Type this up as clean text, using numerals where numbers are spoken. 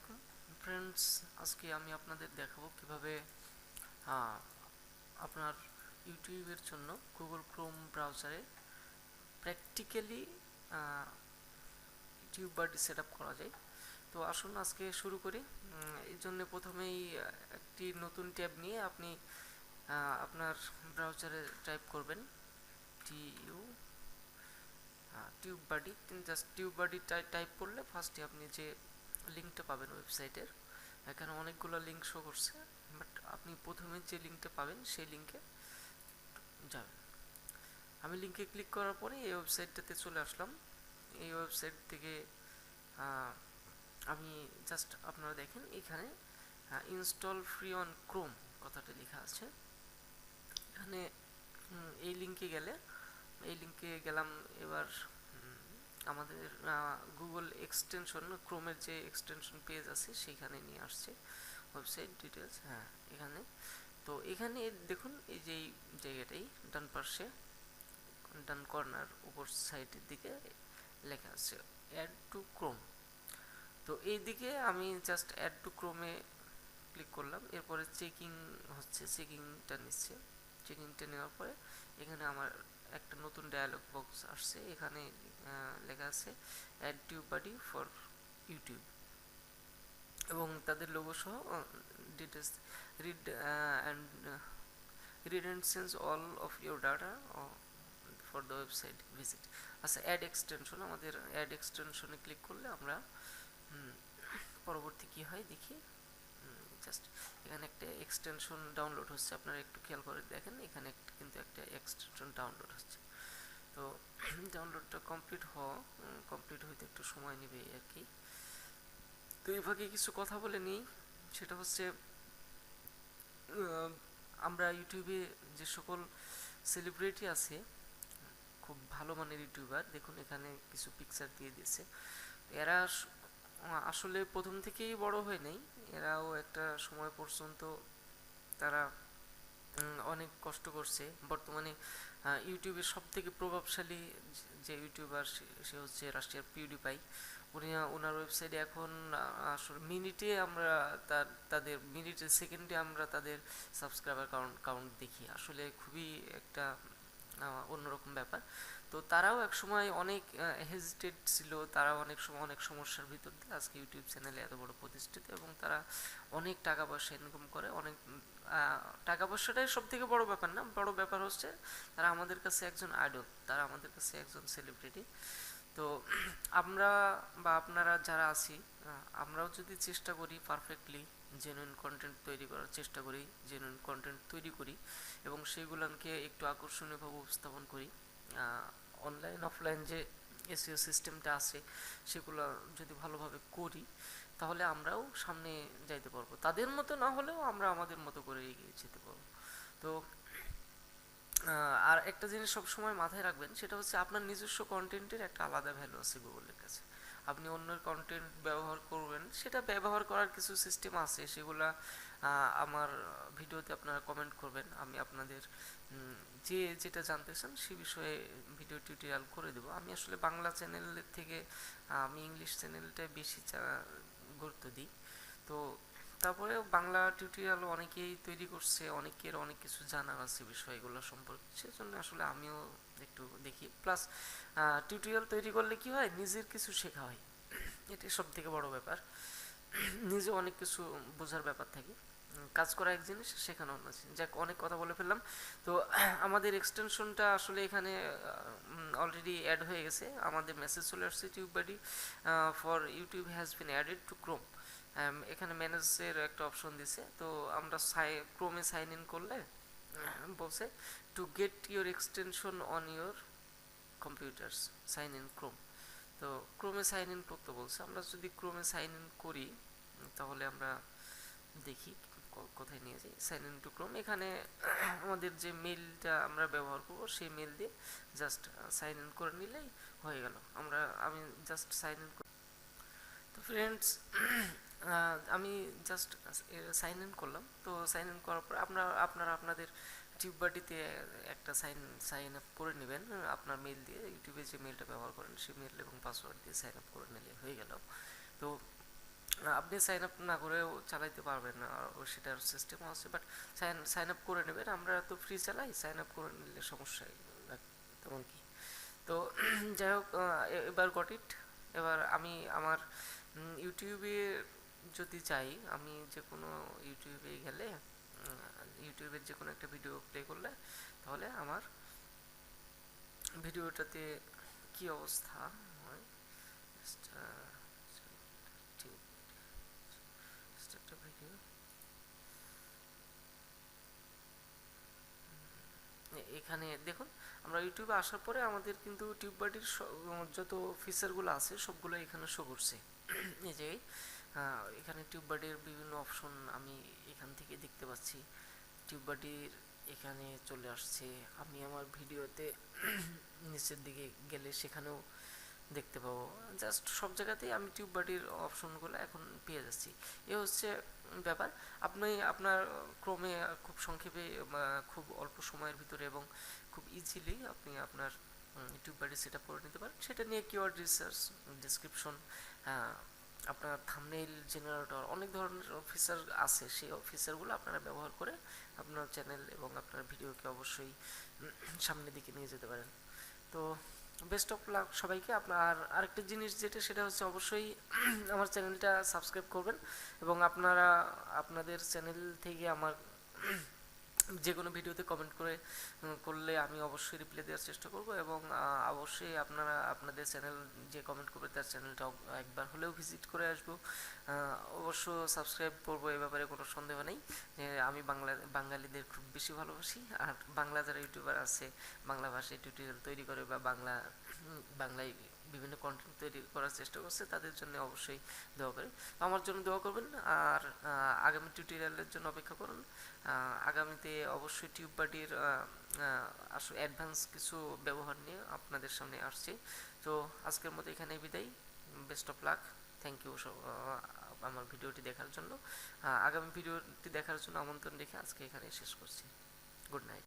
আলাইকুম ফ্রেন্ডস। আজকে আমি আপনাদের দেখাবো কিভাবে আপনার ইউটিউবের জন্য গুগল ক্রোম ব্রাউজারে প্র্যাকটিক্যালি ইউটিউব বাডি সেট আপ করা যায়। তো আসুন আজকে শুরু করি। এই জন্য প্রথমেই একটি নতুন ট্যাব নিয়ে আপনি আপনার ব্রাউজারে টাইপ করবেন T U tube buddy. Just tube buddy type করলে ফার্স্টে আপনি যে লিঙ্কটা পাবেন ওয়েবসাইটের, এখানে অনেকগুলো লিঙ্ক শো করছে, বাট আপনি প্রথমে যে লিঙ্কটা পাবেন সেই লিঙ্কে যাবেন। আমি লিঙ্কে ক্লিক করার পরে এই ওয়েবসাইটটাতে চলে আসলাম। এই ওয়েবসাইট থেকে আমি জাস্ট আপনারা দেখেন এখানে ইনস্টল ফ্রি অন ক্রোম কথাটা লেখা আছে। এখানে এই লিঙ্কে গেলাম। এবার আমাদের গুগল এক্সটেনশন ক্রোমের যে এক্সটেনশন পেজ আছে সেইখানে নিয়ে আসছে ওয়েবসাইট ডিটেলস। এখানে তো এখানে দেখুন এই যে জায়গাটাই ডান পাশে ডান কর্নার উপর সাইডের দিকে লেখা আছে অ্যাড টু ক্রোম। তো এই দিকে আমি জাস্ট অ্যাড টু ক্রোমে ক্লিক করলাম। এরপরে চেকিং হচ্ছে, চেকিংটা নেওয়ার পরে এখানে আমার একটা নতুন ডায়ালগ বক্স আসছে। এখানে লেখা আছে add tube buddy for YouTube এবং তাদের লোগো সহ details read and read and sense all of your data for the website visit. আচ্ছা, অ্যাড এক্সটেনশন, আমাদের অ্যাড এক্সটেনশনে ক্লিক করলে আমরা পরবর্তী কি হয় দেখি। জাস্ট এখানে একটা এক্সটেনশন ডাউনলোড হচ্ছে, আপনারা একটু খেয়াল করে দেখেন। এখানে কিন্তু একটা এক্সটেনশন ডাউনলোড হচ্ছে। তো ডাউনলোডটা কমপ্লিট হইতে একটু সময় নেবে আর কি। তো এই ফাঁকে কিছু কথা বলে নিই, সেটা হচ্ছে আমরা ইউটিউবে যে সকল সেলিব্রিটি আছে, খুব ভালো মানের ইউটিউবার, দেখুন এখানে কিছু পিকচার দিয়ে দিয়েছে। এরা আসলে প্রথম থেকেই বড় হয় নাই, এরাও একটা সময় পর্যন্ত তারা অনেক কষ্ট করছে। বর্তমানে ইউটিউবের সব থেকে প্রভাবশালী যে ইউটিউবার সে হচ্ছে রাশিয়ার পিউডিপাই। ওনার ওয়েবসাইটে এখন আসলে মিনিটে আমরা তাদের মিনিটে সেকেন্ডে আমরা তাদের সাবস্ক্রাইবার কাউন্ট দেখি। আসলে খুবই একটা অন্যরকম ব্যাপার। তো তারাও এক সময় অনেক হেজিটেট ছিল, তারা অনেক সময় অনেক সমস্যার ভিতর দিয়ে আজকে ইউটিউব চ্যানেলে এত বড় প্রতিষ্ঠিত এবং তারা অনেক টাকা পয়সা ইনকাম করে। অনেক টাকা পয়সাটাই সব থেকে বড় ব্যাপার না, বড় ব্যাপার হচ্ছে তারা আমাদের কাছে একজন আইডল, তারা আমাদের কাছে একজন সেলিব্রিটি। তো আমরা বা আপনারা যারা আছি, আমরাও যদি চেষ্টা করি পারফেক্টলি জেনুইন কন্টেন্ট তৈরি করার চেষ্টা করি, জেনুইন কন্টেন্ট তৈরি করি এবং সেইগুলোকে একটু আকর্ষণীয়ভাবে উপস্থাপন করি, অনলাইন অফলাইন যে এসইও সিস্টেমটা আছে সেগুলো যদি ভালোভাবে করি, তাহলে আমরাও সামনে যাইতে পারবো। তাদের মতো না হলেও আমরা আমাদের মতো করে এগিয়ে যেতে পারবো। তো আর একটা জিনিস সবসময় মাথায় রাখবেন, সেটা হচ্ছে আপনার নিজস্ব কন্টেন্টের একটা আলাদা ভ্যালু আছে গুগলের কাছে। আপনি অন্যের কন্টেন্ট ব্যবহার করবেন, সেটা ব্যবহার করার কিছু সিস্টেম আছে, সেগুলা আমার ভিডিওতে আপনারা কমেন্ট করবেন, আমি আপনাদের যে যেটা জানতে চান সে বিষয়ে ভিডিও টিউটোরিয়াল করে দেবো। আমি আসলে বাংলা চ্যানেলের থেকে আমি ইংলিশ চ্যানেলটায় বেশি গুরুত্ব দিই। তো তারপরে বাংলা টিউটোরিয়াল অনেকেই তৈরি করছে, অনেকের অনেক কিছু জানার আছে বিষয়গুলো সম্পর্কে, সেজন্য আসলে আমিও একটু দেখি। প্লাস টিউটোরিয়াল তৈরি করলে কি হয়, নিজের কিছু শেখা হয়, এটাই সব থেকে বড় ব্যাপার। নিজে অনেক কিছু বোঝার ব্যাপার থাকে, কাজ করা এক জিনিস, শেখানো অন্য জিনিস। যাক, অনেক কথা বলে ফেললাম। তো আমাদের এক্সটেনশনটা আসলে এখানে অলরেডি অ্যাড হয়ে গেছে, আমাদের মেসেজ চলে আসছে tube buddy for YouTube has been added to Chrome. এখানে ম্যানেজের একটা অপশন দিছে। তো আমরা ক্রোমে সাইন ইন করলে বলছে to get your extension on your computers sign in Chrome. তো ক্রোমে সাইন ইন করতে বলছে। আমরা যদি ক্রোমে সাইন ইন করি তাহলে আমরা দেখি কোথায় নিয়ে যাই। সাইন ইন টু ক্রোম, এখানে আমাদের যে মেইলটা আমরা ব্যবহার করব সেই মেইল দিয়ে জাস্ট সাইন ইন করে নিলেই হয়ে গেল। আমি জাস্ট সাইন ইন। তো ফ্রেন্ডস, আমি জাস্ট সাইন ইন করলাম। তো সাইন ইন করার পর আপনারা আপনাদের টিউব বাডিতে একটা সাইন আপ করে নেবেন আপনার মেল দিয়ে। ইউটিউবে যে মেলটা ব্যবহার করেন সেই মেল এবং পাসওয়ার্ড দিয়ে সাইন আপ করে নিলে হয়ে গেল। তো আপনি সাইন আপ না করেও চালাইতে পারবেন, সেটার সিস্টেমও আছে, বাট সাইন আপ করে নেবেন। আমরা তো ফ্রি চালাই, সাইন আপ করে নিলে সমস্যা তেমন কি। তো যাই হোক, এবার গট ইট। এবার আমি আমার ইউটিউবে যদি চাই, আমি যে কোনো ইউটিউবে গেলে ইউটিউবের যে কোনো একটা ভিডিও প্লে করলে তাহলে আমার ভিডিওটাতে কি অবস্থা হয়, একটা ভিডিও এখানে দেখুন, আমরা ইউটিউবে আসার পরে আমাদের কিন্তু টিউববাডির যত ফিচারগুলো আছে সবগুলো এখানে শো করছে। এই যে এখানে টিউববাডির বিভিন্ন অপশন আমি এখান থেকে দেখতে পাচ্ছি। টিউববাডির এখানে চলে আসছে, আমি আমার ভিডিওতে নিচের দিকে গেলে সেখানেও দেখতে পাবো। জাস্ট সব জায়গাতেই আমি টিউববাডির অপশনগুলো এখন পেয়ে যাচ্ছি। এ হচ্ছে ব্যাপার। আপনি আপনার ক্রমে খুব সংক্ষেপে খুব অল্প সময়ের ভিতরে এবং খুব ইজিলি আপনি আপনার টিউববাডি সেট আপ করে নিতে পারেন। সেটা নিয়ে কিওয়ার্ড রিসার্চ, ডেসক্রিপশন, আপনার থাম্বনেইল জেনারেটর, অনেক ধরনের ফিচার আছে। সেই ফিচারগুলো আপনারা ব্যবহার করে আপনার চ্যানেল এবং আপনার ভিডিওকে অবশ্যই সামনের দিকে নিয়ে যেতে পারেন। তো বেস্ট অফ লাক সবাইকে। আপনার আরেকটা জিনিস যেটা, সেটা হচ্ছে অবশ্যই আমার চ্যানেলটা সাবস্ক্রাইব করবেন এবং আপনারা আপনাদের চ্যানেল থেকে আমার যে কোনো ভিডিওতে কমেন্ট করলে আমি অবশ্যই রিপ্লাই দেওয়ার চেষ্টা করব এবং অবশ্যই আপনারা আপনাদের চ্যানেল যে কমেন্ট করবে তার চ্যানেলটা একবার হলেও ভিজিট করে আসবো। অবশ্য সাবস্ক্রাইব করবো, এ ব্যাপারে কোনো সন্দেহ নেই। যে আমি বাঙালিদের খুব বেশি ভালোবাসি, আর বাংলা যারা ইউটিউবার আছে বাংলা ভাষায় টিউটোরিয়াল তৈরি করে বা বাংলায় বিভিন্ন কন্টেন্ট তৈরি করার চেষ্টা করছে, তাদের জন্য অবশ্যই দোয়া করি। আমার জন্য দোয়া করবেন, আর আগামী টিউটোরিয়ালের জন্য অপেক্ষা করুন। আগামীতে অবশ্যই টিউববাডির আসলে অ্যাডভান্স কিছু ব্যবহার নিয়ে আপনাদের সামনে আসছি। তো আজকের মতো এখানে বিদায়। Best of luck. Thank you আমার ভিডিওটি দেখার জন্য। আগামী ভিডিওটি দেখার জন্য আমন্ত্রণ রেখে আজকে এখানে শেষ করছি। Good night.